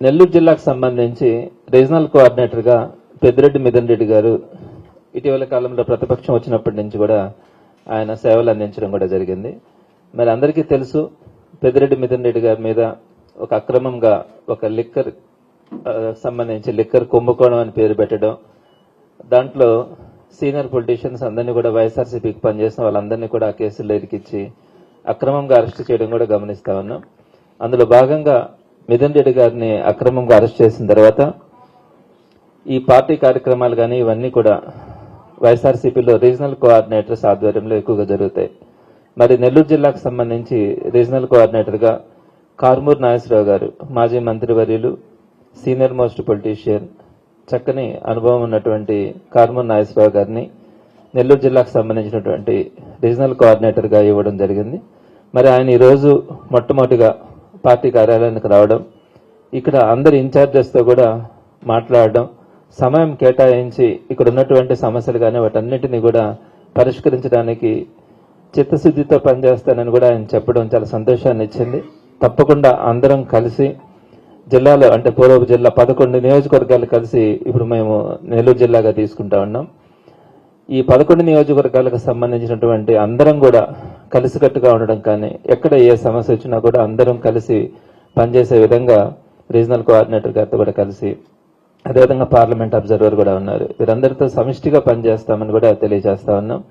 నెల్లూరు జిల్లాకు సంబంధించి రీజనల్ కోఆర్డినేటర్గా పెద్దిరెడ్డి మిథున్ రెడ్డి గారు ఇటీవల కాలంలో ప్రతిపక్షం వచ్చినప్పటి నుంచి కూడా ఆయన సేవలు అందించడం కూడా జరిగింది. మరి అందరికీ తెలుసు, పెద్దిరెడ్డి మిథున్ రెడ్డి గారి మీద ఒక అక్రమంగా ఒక లిక్కర్ సంబంధించి లిక్కర్ కుంభకోణం అని పేరు పెట్టడం, దాంట్లో సీనియర్ పొలిటీషియన్స్ అందరినీ కూడా వైఎస్ఆర్సీపీకి పనిచేసిన వాళ్ళందరినీ కూడా ఆ కేసుల్లో ఇరికిచ్చి అక్రమంగా అరెస్ట్ చేయడం కూడా గమనిస్తా ఉన్నాం. అందులో భాగంగా మిథున్ రెడ్డి గారిని అక్రమంగా అరెస్ట్ చేసిన తర్వాత ఈ పార్టీ కార్యక్రమాలు కానీ ఇవన్నీ కూడా వైఎస్ఆర్సీపీలో రీజనల్ కోఆర్డినేటర్స్ ఆధ్వర్యంలో ఎక్కువగా జరుగుతాయి. మరి నెల్లూరు జిల్లాకు సంబంధించి రీజనల్ కోఆర్డినేటర్గా కార్మూర్ నాగేశ్వరరావు గారు, మాజీ మంత్రివర్యులు, సీనియర్ మోస్ట్ పొలిటీషియన్, చక్కని అనుభవం ఉన్నటువంటి కార్మూర్ నాగేశ్వరరావు గారిని నెల్లూరు జిల్లాకు సంబంధించినటువంటి రీజనల్ కోఆర్డినేటర్గా ఇవ్వడం జరిగింది. మరి ఆయన ఈరోజు మొట్టమొదటిగా పార్టీ కార్యాలయానికి రావడం, ఇక్కడ అందరి ఇన్ఛార్జెస్తో కూడా మాట్లాడడం, సమయం కేటాయించి ఇక్కడ ఉన్నటువంటి సమస్యలు కానీ వాటన్నిటినీ కూడా పరిష్కరించడానికి చిత్తశుద్ధితో పనిచేస్తానని కూడా ఆయన చెప్పడం చాలా సంతోషాన్ని ఇచ్చింది. తప్పకుండా అందరం కలిసి జిల్లాలో అంటే పూర్వపు జిల్లా 11 నియోజకవర్గాలు కలిసి ఇప్పుడు మేము నెల్లూరు జిల్లాగా తీసుకుంటా ఉన్నాం. ఈ 11 నియోజకవర్గాలకు సంబంధించినటువంటి అందరం కూడా కలిసికట్టుగా ఉండడం కానీ ఎక్కడ ఏ సమస్య వచ్చినా కూడా అందరం కలిసి పనిచేసే విధంగా రీజనల్ కోఆర్డినేటర్ గారితో కూడా కలిసి, అదేవిధంగా పార్లమెంట్ అబ్జర్వర్ కూడా ఉన్నారు, వీరందరితో సమిష్టిగా పనిచేస్తామని కూడా తెలియజేస్తా ఉన్నాం.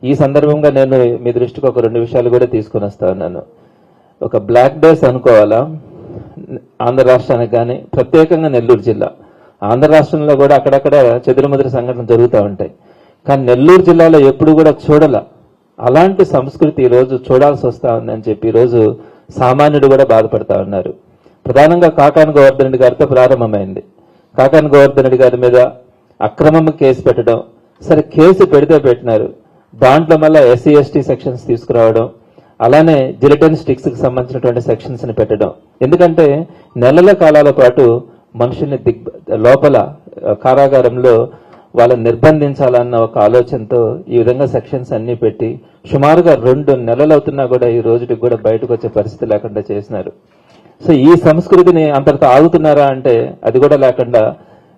ఈ సందర్భంగా నేను మీ దృష్టికి ఒక 2 విషయాలు కూడా తీసుకుని వస్తా ఉన్నాను. ఒక బ్లాక్ డేస్ అనుకోవాలా ఆంధ్ర రాష్ట్రానికి కానీ, ప్రత్యేకంగా నెల్లూరు జిల్లా, ఆంధ్ర రాష్ట్రంలో కూడా అక్కడక్కడ చెదురుమదురు సంఘటనలు జరుగుతూ ఉంటాయి. కానీ నెల్లూరు జిల్లాలో ఎప్పుడు కూడా చూడాల అలాంటి సంస్కృతి ఈరోజు చూడాల్సి వస్తా ఉందని చెప్పి ఈరోజు సామాన్యుడు కూడా బాధపడతా ఉన్నారు. ప్రధానంగా కాకాని గోవర్ధన్ రెడ్డి గారితో ప్రారంభమైంది. కాకాని గోవర్ధన్ రెడ్డి గారి మీద అక్రమం కేసు పెట్టడం, సరే కేసు పెడితే పెట్టినారు, దాంట్లో మళ్ళీ ఎస్సీ ఎస్టీ సెక్షన్స్ తీసుకురావడం, అలానే జిలిటన్ స్టిక్స్ కి సంబంధించినటువంటి సెక్షన్స్ ని పెట్టడం. ఎందుకంటే నెలల కాలాల పాటు మనుషుల్ని లోపల కారాగారంలో వాళ్ళని నిర్బంధించాలన్న ఒక ఆలోచనతో ఈ విధంగా సెక్షన్స్ అన్ని పెట్టి సుమారుగా 2 నెలలు అవుతున్నా కూడా ఈ రోజుకి కూడా బయటకు వచ్చే పరిస్థితి లేకుండా చేసినారు. సో ఈ సంస్కృతిని అంతటితో ఆగుతున్నారా అంటే అది కూడా లేకుండా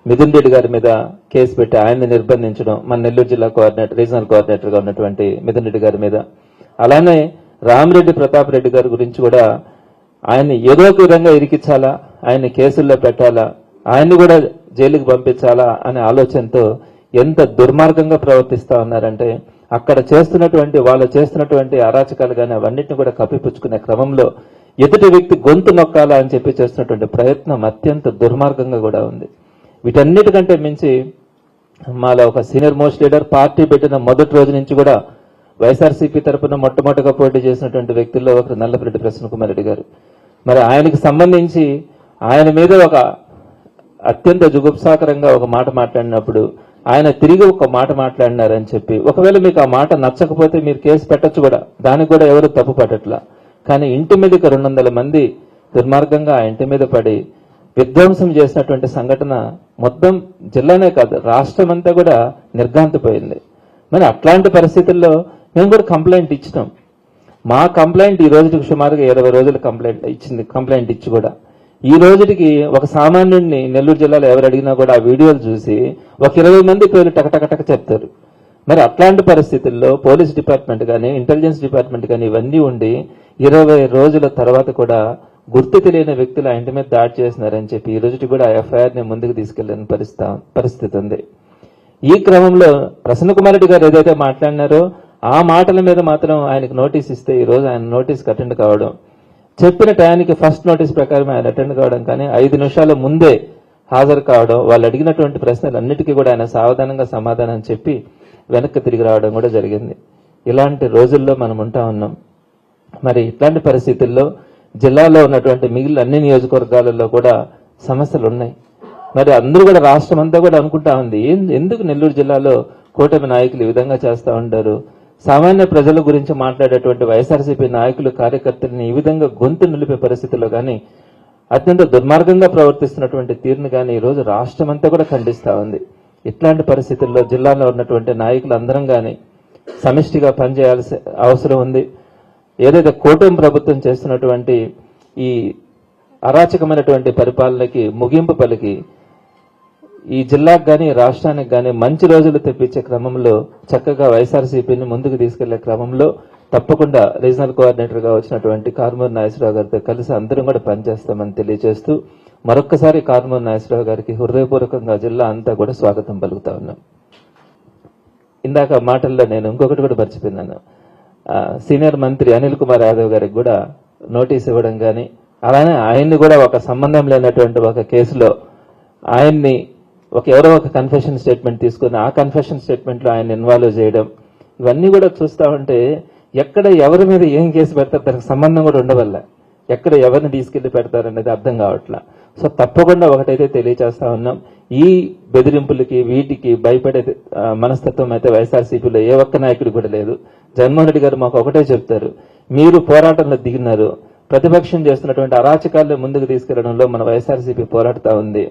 మిథున్ రెడ్డి గారి మీద కేసు పెట్టి ఆయన్ని నిర్బంధించడం, మన నెల్లూరు జిల్లా కోఆర్డినేటర్ రీజనల్ కోఆర్డినేటర్ గా ఉన్నటువంటి మిథున్ రెడ్డి గారి మీద, అలానే రామిరెడ్డి ప్రతాప్ రెడ్డి గారి గురించి కూడా ఆయన్ని ఏదో ఒక విధంగా ఇరికించాలా, ఆయన్ని కేసుల్లో పెట్టాలా, ఆయన్ని కూడా జైలుకి పంపించాలా అనే ఆలోచనతో ఎంత దుర్మార్గంగా ప్రవర్తిస్తా ఉన్నారంటే అక్కడ వాళ్ళు చేస్తున్నటువంటి అరాచకాలు కానీ అవన్నిటిని కూడా కప్పిపుచ్చుకునే క్రమంలో ఎదుటి వ్యక్తి గొంతు నొక్కాలా అని చెప్పి చేస్తున్నటువంటి ప్రయత్నం అత్యంత దుర్మార్గంగా కూడా ఉంది. వీటన్నిటికంటే మించి మాలో ఒక సీనియర్ మోస్ట్ లీడర్, పార్టీ పెట్టిన మొదటి రోజు నుంచి కూడా వైఎస్ఆర్సీపీ తరఫున మొట్టమొదటిగా పోటీ చేసినటువంటి వ్యక్తుల్లో ఒకరు నల్లపరెడ్డి ప్రసన్న కుమార్ రెడ్డి గారు. మరి ఆయనకి సంబంధించి ఆయన మీద ఒక అత్యంత జుగుప్సాకరంగా ఒక మాట మాట్లాడినప్పుడు ఆయన తిరిగి ఒక మాట మాట్లాడినారని చెప్పి, ఒకవేళ మీకు ఆ మాట నచ్చకపోతే మీరు కేసు పెట్టచ్చు కూడా, దానికి కూడా ఎవరు తప్పు పట్టట్లా. కానీ ఇంటి మీదకి 200 మంది దుర్మార్గంగా ఆ ఇంటి మీద పడి విధ్వంసం చేసినటువంటి సంఘటన మొత్తం జిల్లానే కాదు రాష్ట్రం అంతా కూడా నిర్ఘాంతపోయింది. మరి అట్లాంటి పరిస్థితుల్లో మేము కూడా కంప్లైంట్ ఇచ్చినాం. మా కంప్లైంట్ ఈ రోజుకి సుమారుగా 20 రోజులు కంప్లైంట్ ఇచ్చి కూడా ఈ రోజుకి ఒక సామాన్యుడిని నెల్లూరు జిల్లాలో ఎవరు అడిగినా కూడా ఆ వీడియోలు చూసి ఒక 20 మంది పేర్లు టకటకటక చెప్తారు. మరి అట్లాంటి పరిస్థితుల్లో పోలీస్ డిపార్ట్మెంట్ కానీ ఇంటెలిజెన్స్ డిపార్ట్మెంట్ కానీ ఇవన్నీ ఉండి 20 రోజుల తర్వాత కూడా గుర్తు తెలియని వ్యక్తులు ఆ ఇంటి మీద దాడి చేసినారని చెప్పి ఈ రోజుకి కూడా ఎఫ్ఐఆర్ ని ముందుకు తీసుకెళ్లిన పరిస్థితి ఉంది. ఈ క్రమంలో ప్రసన్న కుమార్ రెడ్డి గారు ఏదైతే మాట్లాడినారో ఆ మాటల మీద మాత్రం ఆయనకు నోటీస్ ఇస్తే ఈ రోజు ఆయన నోటీస్కి అటెండ్ కావడం, చెప్పిన టయానికి ఫస్ట్ నోటీస్ ప్రకారం ఆయన అటెండ్ కావడం కానీ 5 నిమిషాల ముందే హాజరు కావడం, వాళ్ళు అడిగినటువంటి ప్రశ్నలు అన్నిటికీ కూడా ఆయన సావధానంగా సమాధానం చెప్పి వెనక్కి తిరిగి రావడం కూడా జరిగింది. ఇలాంటి రోజుల్లో మనం ఉంటా ఉన్నాం. మరి ఇట్లాంటి పరిస్థితుల్లో జిల్లాలో ఉన్నటువంటి మిగిలిన అన్ని నియోజకవర్గాలలో కూడా సమస్యలు ఉన్నాయి. మరి అందరూ కూడా రాష్ట్రం అంతా కూడా అనుకుంటా ఉంది, ఎందుకు నెల్లూరు జిల్లాలో కూటమి నాయకులు ఈ విధంగా చేస్తూ ఉంటారు, సామాన్య ప్రజల గురించి మాట్లాడేటువంటి వైఎస్ఆర్సీపీ నాయకులు కార్యకర్తలని ఈ విధంగా గొంతు నిలిపే పరిస్థితుల్లో కానీ అత్యంత దుర్మార్గంగా ప్రవర్తిస్తున్నటువంటి తీరును కానీ ఈ రోజు రాష్ట్రం అంతా కూడా ఖండిస్తా ఉంది. ఇట్లాంటి పరిస్థితుల్లో జిల్లాలో ఉన్నటువంటి నాయకులు అందరం కానీ సమిష్టిగా పనిచేయాల్సిన అవసరం ఉంది. ఏదైతే కూటమి ప్రభుత్వం చేస్తున్నటువంటి ఈ అరాచకమైనటువంటి పరిపాలనకి ముగింపు పలికి ఈ జిల్లాకు గాని రాష్ట్రానికి గాని మంచి రోజులు తెప్పించే క్రమంలో చక్కగా వైఎస్ఆర్సీపీని ముందుకు తీసుకెళ్లే క్రమంలో తప్పకుండా రీజనల్ కోఆర్డినేటర్ గా వచ్చినటువంటి కారుమూరి నాగేశ్వరరావు గారితో కలిసి అందరం కూడా పనిచేస్తామని తెలియజేస్తూ మరొక్కసారి కారుమూరి నాగేశ్వరరావు గారికి హృదయపూర్వకంగా జిల్లా అంతా కూడా స్వాగతం పలుకుతా ఉన్నాం. ఇందాక మాటల్లో నేను ఇంకొకటి కూడా మర్చిపోయినాను. సీనియర్ మంత్రి అనిల్ కుమార్ యాదవ్ గారికి కూడా నోటీస్ ఇవ్వడం కానీ అలానే ఆయన్ని కూడా ఒక సంబంధం లేనటువంటి ఒక కేసులో ఆయన్ని ఎవరో ఒక కన్ఫెషన్ స్టేట్మెంట్ తీసుకుని ఆ కన్ఫెషన్ స్టేట్మెంట్ లో ఆయన ఇన్వాల్వ్ చేయడం, ఇవన్నీ కూడా చూస్తా ఉంటే ఎక్కడ ఎవరి మీద ఏం కేసు పెడతారు దానికి సంబంధం కూడా ఉండవల్ల ఎక్కడ ఎవరిని తీసుకెళ్లి పెడతారనేది అర్థం కావట్లా. సో తప్పకుండా ఒకటైతే తెలియజేస్తా ఉన్నాం, ఈ బెదిరింపులకి వీటికి భయపడే మనస్తత్వం అయితే వైఎస్ఆర్సీపీలో ఏ ఒక్క నాయకుడు కూడా లేదు. జగన్మోహన్ రెడ్డి గారు మాకు ఒకటే చెప్తారు, మీరు పోరాటంలో దిగినారు, ప్రతిపక్షం చేస్తున్నటువంటి అరాచకాలను ముందుకు తీసుకెళ్లడంలో మన వైఎస్ఆర్సీపీ పోరాడుతా ఉంది,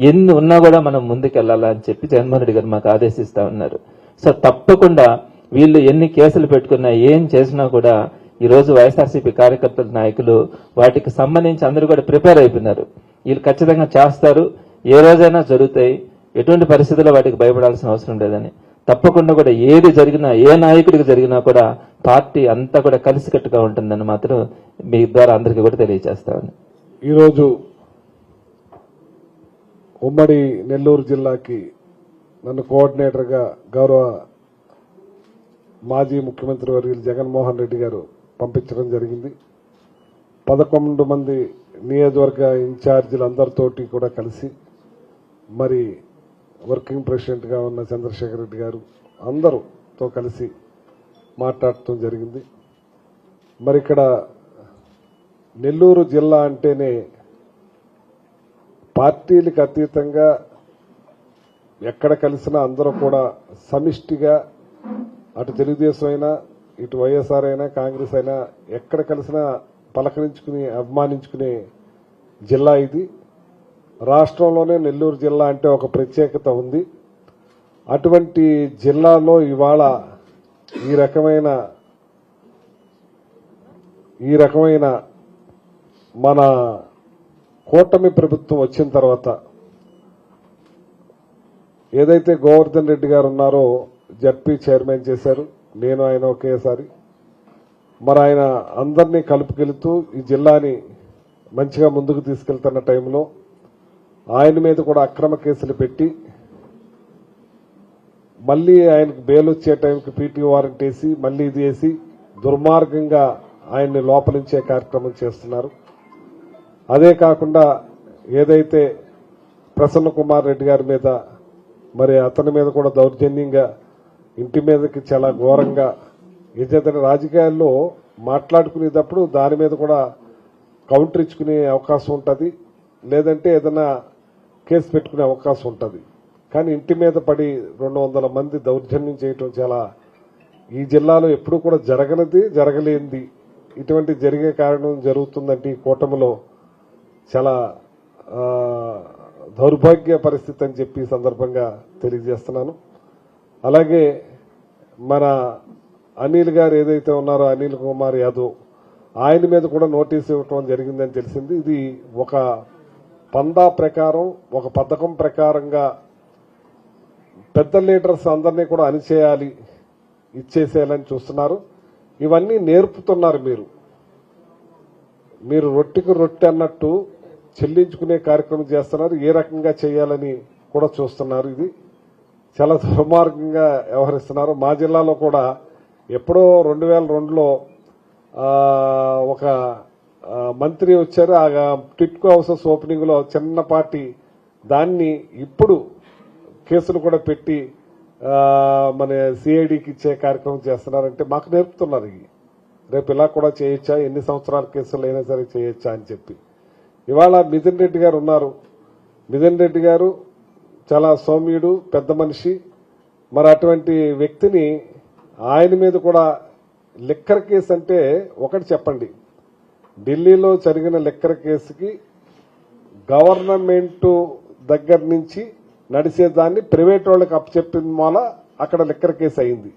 ఎన్ని ఉన్నా కూడా మనం ముందుకెళ్లాలా అని చెప్పి జగన్మోహన్ రెడ్డి గారు మాకు ఆదేశిస్తా ఉన్నారు. సో తప్పకుండా వీళ్ళు ఎన్ని కేసులు పెట్టుకున్నా ఏం చేసినా కూడా ఈ రోజు వైఎస్ఆర్సీపీ కార్యకర్తల నాయకులు వాటికి సంబంధించి అందరూ కూడా ప్రిపేర్ అయిపోయినారు. వీళ్ళు ఖచ్చితంగా చేస్తారు, ఏ రోజైనా జరుగుతాయి, ఎటువంటి పరిస్థితుల్లో వాటికి భయపడాల్సిన అవసరం లేదని. తప్పకుండా కూడా ఏది జరిగినా ఏ నాయకుడికి జరిగినా కూడా పార్టీ అంతా కూడా కలిసికట్టుగా ఉంటుందని మాత్రం మీ ద్వారా అందరికీ కూడా తెలియజేస్తామని. ఈరోజు ఉమ్మడి నెల్లూరు జిల్లాకి నన్ను కోఆర్డినేటర్గా గౌరవ మాజీ ముఖ్యమంత్రి వర్యులు జగన్మోహన్ రెడ్డి గారు పంపించడం జరిగింది. 11 మంది నియోజకవర్గ ఇన్ఛార్జీలందరితోటి కూడా కలిసి మరి వర్కింగ్ ప్రెసిడెంట్గా ఉన్న చంద్రశేఖర్ రెడ్డి గారు అందరూతో కలిసి మాట్లాడటం జరిగింది. మరి ఇక్కడ నెల్లూరు జిల్లా అంటేనే పార్టీలకు అతీతంగా ఎక్కడ కలిసినా అందరూ కూడా సమిష్టిగా, అటు తెలుగుదేశం అయినా ఇటు వైఎస్ఆర్ అయినా కాంగ్రెస్ అయినా ఎక్కడ కలిసినా పలకరించుకుని అభిమానించుకునే జిల్లా ఇది. రాష్ట్రంలోనే నెల్లూరు జిల్లా అంటే ఒక ప్రత్యేకత ఉంది. అటువంటి జిల్లాలో ఇవాళ ఈ రకమైన మన కూటమి ప్రభుత్వం వచ్చిన తర్వాత ఏదైతే గోవర్ధన్ రెడ్డి గారు ఉన్నారో జడ్పీ చైర్మన్ చేశారు, నేను ఆయన ఒకేసారి. మరి ఆయన అందరినీ కలుపుకెళ్తూ ఈ జిల్లాని మంచిగా ముందుకు తీసుకెళ్తున్న టైంలో ఆయన మీద కూడా అక్రమ కేసులు పెట్టి మళ్లీ ఆయనకు బెయిల్ వచ్చే టైంకి పీటీ వారెంట్ వేసి మళ్లీ ఇది వేసి దుర్మార్గంగా ఆయన్ని లోపలించే కార్యక్రమం చేస్తున్నారు. అదే కాకుండా ఏదైతే ప్రసన్న కుమార్ రెడ్డి గారి మీద మరి అతని మీద కూడా దౌర్జన్యంగా ఇంటి మీదకి చాలా ఘోరంగా ఏదైతే రాజకీయాల్లో మాట్లాడుకునేటప్పుడు దాని మీద కూడా కౌంటర్ ఇచ్చుకునే అవకాశం ఉంటుంది, లేదంటే ఏదైనా కేసు పెట్టుకునే అవకాశం ఉంటుంది. కానీ ఇంటి మీద పడి 200 మంది దౌర్జన్యం చేయటం చాలా ఈ జిల్లాలో ఎప్పుడూ కూడా జరగలేనిది. ఇటువంటి జరిగే కారణం జరుగుతుందంటే ఈ కూటమిలో చాలా దౌర్భాగ్య పరిస్థితి అని చెప్పి సందర్భంగా తెలియజేస్తున్నాను. అలాగే మన అనిల్ గారు ఏదైతే ఉన్నారో అనిల్ కుమార్ యాదవ్, ఆయన మీద కూడా నోటీసు ఇవ్వటం జరిగిందని తెలిసింది. ఇది ఒక పందా ప్రకారం, ఒక పథకం ప్రకారంగా పెద్ద లీడర్స్ అందరినీ కూడా అణిచేయాలి, ఇచ్చేసేయాలని చూస్తున్నారు. ఇవన్నీ నేర్పుతున్నారు మీరు రొట్టెకు రొట్టె అన్నట్టు చెల్లించుకునే కార్యక్రమం చేస్తున్నారు. ఏ రకంగా చేయాలని కూడా చూస్తున్నారు. ఇది చాలా దుర్మార్గంగా వ్యవహరిస్తున్నారు. మా జిల్లాలో కూడా ఎప్పుడో 2002లో ఒక మంత్రి వచ్చారు. ఆ టిట్కో హౌసెస్ ఓపెనింగ్ లో చిన్నపాటి దాన్ని ఇప్పుడు కేసులు కూడా పెట్టి మన సిఐడికి ఇచ్చే కార్యక్రమం చేస్తున్నారంటే మాకు నేర్పుతున్నారు. రేపు ఇలా కూడా చేయొచ్చా, ఎన్ని సంవత్సరాల కేసులు అయినా సరే చేయొచ్చా అని చెప్పి. ఇవాళ మిథున్ రెడ్డి గారు ఉన్నారు. మిథున్ రెడ్డి గారు చాలా సౌమ్యుడు, పెద్ద మనిషి. మరి అటువంటి వ్యక్తిని ఆయన మీద కూడా లిక్కర్ కేసు అంటే ఒకటి చెప్పండి, ఢిల్లీలో జరిగిన లిక్కర్ కేసుకి గవర్నమెంట్ దగ్గర నుంచి నడిచేదాన్ని ప్రైవేట్ వాళ్ళకి అప్పచెప్పిన వల్ల అక్కడ లిక్కర్ కేసు అయింది.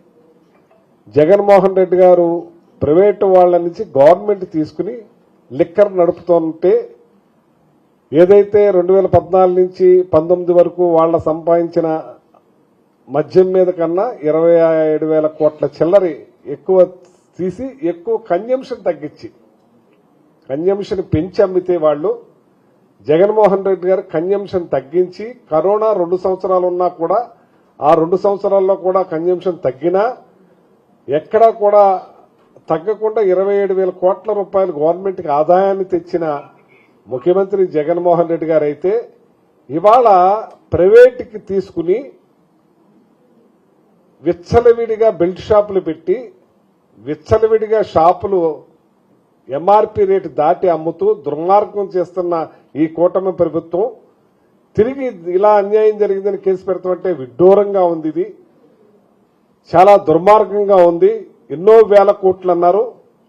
జగన్మోహన్ రెడ్డి గారు ప్రైవేటు వాళ్ళ నుంచి గవర్నమెంట్ తీసుకుని లిక్కర్ నడుపుతుంటే ఏదైతే 2014 నుంచి 19 వరకు వాళ్ళ సంపాదించిన మద్యం మీద కన్నా 27,000 కోట్ల చిల్లరి ఎక్కువ తీసి ఎక్కువ కన్జంప్షన్ తగ్గించి కన్జంప్షన్ పెంచి అమ్మితే వాళ్ళు జగన్మోహన్ రెడ్డి గారు కన్జంప్షన్ తగ్గించి కరోనా 2 సంవత్సరాలు ఉన్నా కూడా ఆ 2 సంవత్సరాల్లో కూడా కన్జంప్షన్ తగ్గినా ఎక్కడా కూడా తగ్గకుండా 27,000 కోట్ల రూపాయలు గవర్నమెంట్కి ఆదాయాన్ని తెచ్చిన ముఖ్యమంత్రి జగన్మోహన్ రెడ్డి గారు అయితే ఇవాళ ప్రైవేట్కి తీసుకుని విచ్చలవిడిగా బెల్ట్ షాపులు పెట్టి విచ్చలవిడిగా షాపులు ఎంఆర్పీ రేటు దాటి అమ్ముతూ దుర్మార్గం చేస్తున్న ఈ కూటమి ప్రభుత్వం తిరిగి ఇలా అన్యాయం జరిగిందని కేసు పెడతామంటే విడ్డూరంగా ఉంది. ఇది చాలా దుర్మార్గంగా ఉంది. ఎన్నో వేల కోట్లు అన్నారు.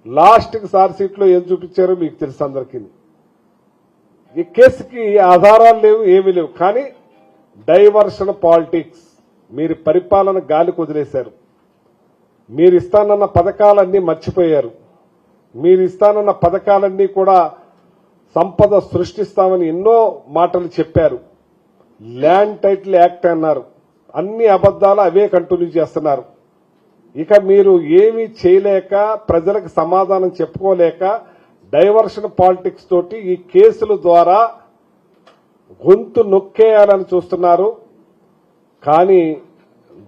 లాస్ట్కి సార్సీట్లో ఏం చూపించారో మీకు తెలుసు అందరికీ. ఈ కేసుకి ఆధారాలు లేవు, ఏమీ లేవు. కానీ డైవర్షన్ పాలిటిక్స్, మీరు పరిపాలన గాలికి వదిలేశారు. మీరు ఇస్తానన్న పథకాలన్నీ మర్చిపోయారు. మీరు ఇస్తానన్న పథకాలన్నీ కూడా సంపద సృష్టిస్తామని ఎన్నో మాటలు చెప్పారు. ల్యాండ్ టైటిల్ యాక్ట్ అన్నారు. అన్ని అబద్దాలు అవే కంటిన్యూ చేస్తున్నారు. ఇక మీరు ఏమీ చేయలేక ప్రజలకు సమాధానం చెప్పుకోలేక డైవర్షన్ పాలిటిక్స్ తోటి ఈ కేసుల ద్వారా గొంతు నొక్కేయాలని చూస్తున్నారు. కానీ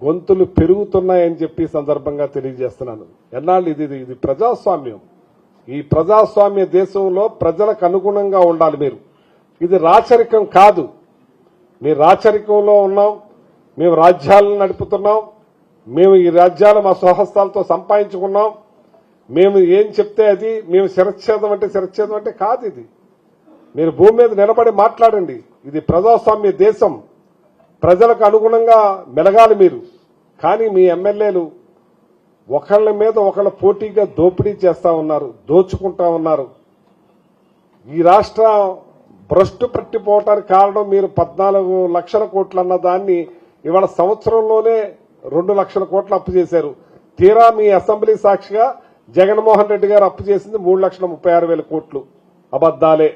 గొంతులు పెరుగుతున్నాయని చెప్పి సందర్భంగా తెలియజేస్తున్నాను. ఎన్నాళ్ళు ఇది ప్రజాస్వామ్యం. ఈ ప్రజాస్వామ్య దేశంలో ప్రజలకు అనుగుణంగా ఉండాలి మీరు. ఇది రాచరికం కాదు. మీరు రాచరికంలో ఉన్నాం, మేము రాజ్యాలను నడుపుతున్నాం, మేము ఈ రాజ్యాలు మా స్వహస్తాలతో సంపాదించుకున్నాం, మేము ఏం చెప్తే అది, మేము శిరచ్ఛేదం అంటే కాదు. ఇది మీరు భూమి మీద నిలబడి మాట్లాడండి. ఇది ప్రజాస్వామ్య దేశం. ప్రజలకు అనుగుణంగా మెలగాలి మీరు. కానీ మీ ఎమ్మెల్యేలు ఒకళ్ళ మీద ఒకళ్ళ పోటీగా దోపిడీ చేస్తా ఉన్నారు, దోచుకుంటా ఉన్నారు. ఈ రాష్ట్రం భ్రష్టు పట్టిపోవటానికి కారణం మీరు 14 లక్షల కోట్లు అన్న దాన్ని ఇవాళ సంవత్సరంలోనే 2 లక్షల కోట్లు అప్పు చేశారు. తీరా మీ అసెంబ్లీ సాక్షిగా జగన్మోహన్ రెడ్డి గారు అప్పు చేసింది 3,36,000 కోట్లు. అబద్దాలే.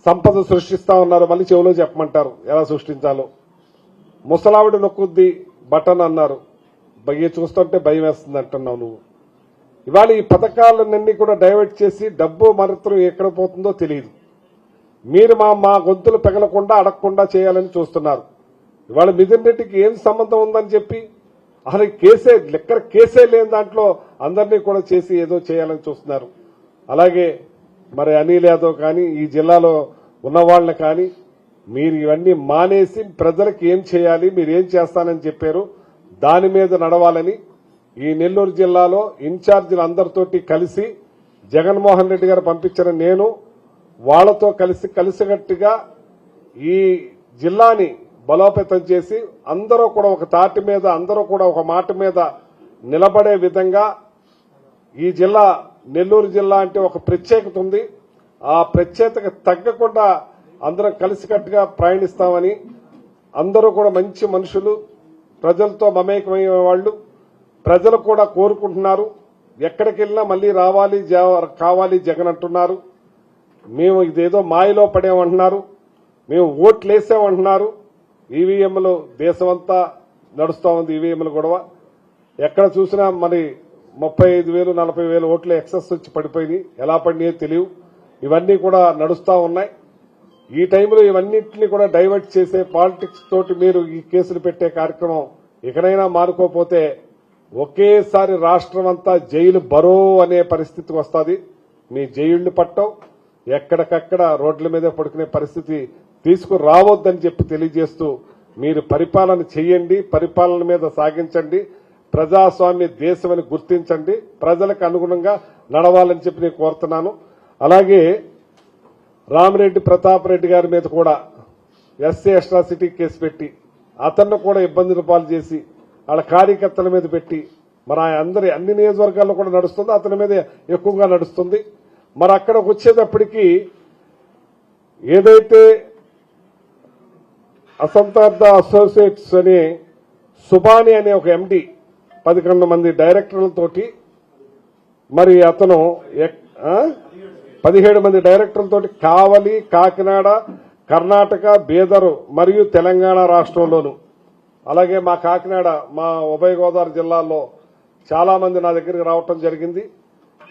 సంపద సృష్టిస్తా ఉన్నారు. మళ్ళీ చెవిలో చెప్పమంటారు ఎలా సృష్టించాలో. ముసలావిడ నొక్కుద్ది బటన్ అన్నారు. భయ్య చూస్తుంటే భయం వేస్తుంది అంటున్నావు నువ్వు. ఇవాళ ఈ పథకాలన్నీ కూడా డైవర్ట్ చేసి డబ్బు మరత్రం ఎక్కడ పోతుందో తెలియదు. మీరు మా గొంతులు పెగలకుండా అడగకుండా చేయాలని చూస్తున్నారు. ఇవాళ మిథున్ రెడ్డికి ఏం సంబంధం ఉందని చెప్పి అసలు లెక్కర కేసే లేని దాంట్లో అందరినీ కూడా చేసి ఏదో చేయాలని చూస్తున్నారు. అలాగే మరి అనిల్ యాదవ్ కానీ ఈ జిల్లాలో ఉన్న వాళ్ళని కానీ మీరు ఇవన్నీ మానేసి ప్రజలకు ఏం చేయాలి, మీరు ఏం చేస్తానని చెప్పారు దాని మీద నడవాలని ఈ నెల్లూరు జిల్లాలో ఇన్ఛార్జీలు అందరితోటి కలిసి జగన్మోహన్ రెడ్డి గారు పంపించిన నేను వాళ్లతో కలిసికట్టుగా ఈ జిల్లాని బలోపేతం చేసి అందరూ కూడా ఒక తాటి మీద, అందరూ కూడా ఒక మాట మీద నిలబడే విధంగా ఈ జిల్లా నెల్లూరు జిల్లా అంటే ఒక ప్రత్యేకత ఉంది. ఆ ప్రత్యేకతకు తగ్గకుండా అందరం కలిసికట్టుగా ప్రయాణిస్తామని, అందరూ కూడా మంచి మనుషులు, ప్రజలతో మమేకమయ్యే వాళ్ళు, ప్రజలు కూడా కోరుకుంటున్నారు. ఎక్కడికి వెళ్ళినా మళ్లీ కావాలి జగన్ అంటున్నారు. మేము ఇదేదో మాయలో పడేమంటున్నారు, మేము ఓట్లేసామంటున్నారు. ఈవీఎంలు దేశమంతా నడుస్తూ ఉంది. ఈవీఎంలు గొడవ ఎక్కడ చూసినా మరి 35,000 40,000 ఓట్లు ఎక్సెస్ వచ్చి పడిపోయినాయి. ఎలా పడినాయో తెలియవు. ఇవన్నీ కూడా నడుస్తూ ఉన్నాయి. ఈ టైంలో ఇవన్నింటినీ కూడా డైవర్ట్ చేసే పాలిటిక్స్ తోటి మీరు ఈ కేసులు పెట్టే కార్యక్రమం ఎక్కడైనా మానుకోపోతే ఒకేసారి రాష్ట్రం అంతా జైలు బరో అనే పరిస్థితికి వస్తుంది. మీ జైళ్లు పట్టం, ఎక్కడికక్కడ రోడ్ల మీద పడుకునే పరిస్థితి తీసుకురావద్దని చెప్పి తెలియజేస్తూ మీరు పరిపాలన చేయండి, పరిపాలన మీద సాగించండి, ప్రజాస్వామ్య దేశమని గుర్తించండి, ప్రజలకు అనుగుణంగా నడవాలని చెప్పి నేను కోరుతున్నాను. అలాగే రామిరెడ్డి ప్రతాప్ రెడ్డి గారి మీద కూడా ఎస్సీ అట్రాసిటీ కేసు పెట్టి అతన్ని కూడా ఇబ్బందులు పాలు చేసి వాళ్ళ కార్యకర్తల మీద పెట్టి మరి అన్ని నియోజకవర్గాల్లో కూడా నడుస్తుంది, అతని మీద ఎక్కువగా నడుస్తుంది. మరి అక్కడికి వచ్చేటప్పటికి ఏదైతే అసంతార్థ అసోసియేట్స్ అనే సుబాని అనే ఒక ఎండి 11 మంది డైరెక్టర్లతోటి మరి అతను 17 మంది డైరెక్టర్లతోటి కావలి, కాకినాడ, కర్ణాటక, బీదరు మరియు తెలంగాణ రాష్ట్రంలోను, అలాగే మా కాకినాడ, మా ఉభయ గోదావరి జిల్లాల్లో చాలా మంది నా దగ్గరికి రావటం జరిగింది.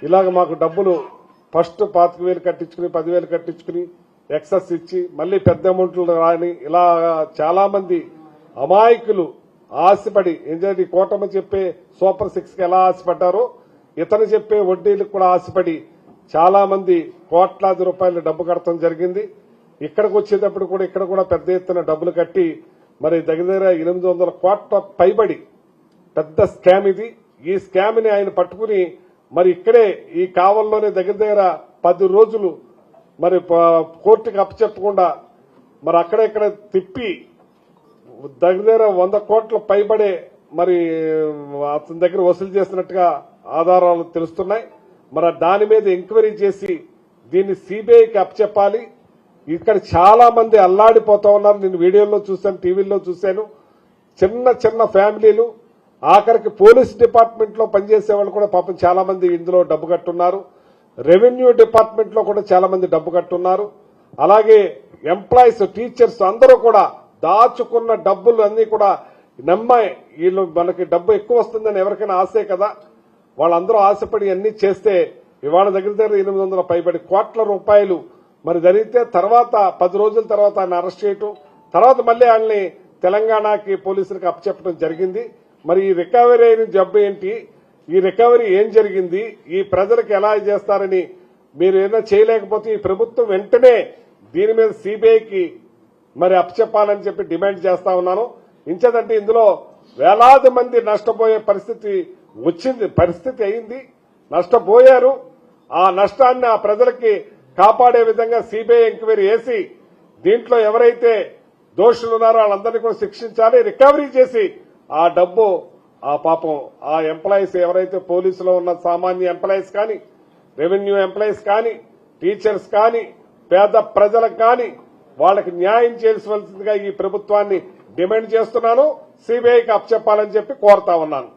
ఇలాగ మాకు డబ్బులు ఫస్ట్ 25,000 కట్టించుకుని 10,000 కట్టించుకుని ఎక్సెస్ ఇచ్చి మళ్లీ పెద్ద అమౌంట్లు రాని ఇలా చాలా మంది అమాయకులు ఆశపడి ఏంటంటే కోటమ చెప్పే సూపర్ 6 కి ఎలా ఆశపడ్డారో ఇతను చెప్పే వడ్డీలకు కూడా ఆశపడి చాలా మంది కోట్లాది రూపాయలు డబ్బు కట్టడం జరిగింది. ఇక్కడికి వచ్చేటప్పుడు కూడా ఇక్కడ కూడా పెద్ద ఎత్తున డబ్బులు కట్టి మరి దగ్గర 800 కోట్ల పైబడి పెద్ద స్కామ్ ఇది. ఈ స్కామ్ ని ఆయన పట్టుకుని మరి ఇక్కడే ఈ కావల్లోనే దగ్గర 10 రోజులు మరి కోర్టుకి అప్పచెప్పకుండా మరి అక్కడెక్కడ తిప్పి దగ్గర 100 కోట్ల పైబడే మరి అతని దగ్గర వసూలు చేసినట్టుగా ఆధారాలు తెలుస్తున్నాయి. మరి దాని మీద ఎంక్వైరీ చేసి దీన్ని సిబిఐకి అప్పచెప్పాలి. ఇక్కడ చాలా మంది అల్లాడిపోతా ఉన్నారు. నేను వీడియోలో చూశాను, టీవీలో చూశాను. చిన్న చిన్న ఫ్యామిలీలు, ఆఖరికి పోలీస్ డిపార్ట్మెంట్ లో పనిచేసే వాళ్ళు కూడా పాపం చాలా మంది ఇందులో డబ్బు కట్టున్నారు. రెవెన్యూ డిపార్ట్మెంట్ లో కూడా చాలా మంది డబ్బు కట్టున్నారు. అలాగే ఎంప్లాయీస్, టీచర్స్ అందరూ కూడా దాచుకున్న డబ్బులు అన్ని కూడా నమ్మాయి. వీళ్ళు మనకి డబ్బు ఎక్కువ వస్తుందని ఎవరికైనా ఆశే కదా, వాళ్ళందరూ ఆశపడి అన్ని చేస్తే ఇవాళ దగ్గర 800 పైబడి కోట్ల రూపాయలు మరి జరిగితే తర్వాత 10 రోజుల తర్వాత ఆయన అరెస్ట్ చేయటం, తర్వాత మళ్లీ ఆయన్ని తెలంగాణకి పోలీసులకు అప్పచెప్పడం జరిగింది. మరి ఈ రికవరీ అయిన జబ్బు ఏంటి, ఈ రికవరీ ఏం జరిగింది, ఈ ప్రజలకు ఎలా చేస్తారని మీరు ఏదైనా చేయలేకపోతే ఈ ప్రభుత్వం వెంటనే దీని మీద సిబిఐకి మరి అప్పచెప్పాలని చెప్పి డిమాండ్ చేస్తా ఉన్నాను. ఇంచేదంటే ఇందులో వేలాది మంది నష్టపోయే పరిస్థితి అయింది, నష్టపోయారు. ఆ నష్టాన్ని ఆ ప్రజలకి కాపాడే విధంగా సిబిఐ ఎంక్వైరీ చేసి దీంట్లో ఎవరైతే దోషులు ఉన్నారో వాళ్ళందరినీ కూడా శిక్షించాలి, రికవరీ చేసి ఆ డబ్బు ఆ పాపం ఆ ఎంప్లాయీస్ ఎవరైతే పోలీసులో ఉన్న సామాన్య ఎంప్లాయీస్ కానీ, రెవెన్యూ ఎంప్లాయీస్ కానీ, టీచర్స్ కానీ, పేద ప్రజలకు కానీ వాళ్ళకి న్యాయం చేయవలసిందిగా ఈ ప్రభుత్వాన్ని డిమాండ్ చేస్తున్నాను. సిబిఐకి అప్పచెప్పాలని చెప్పి కోరుతా ఉన్నాను.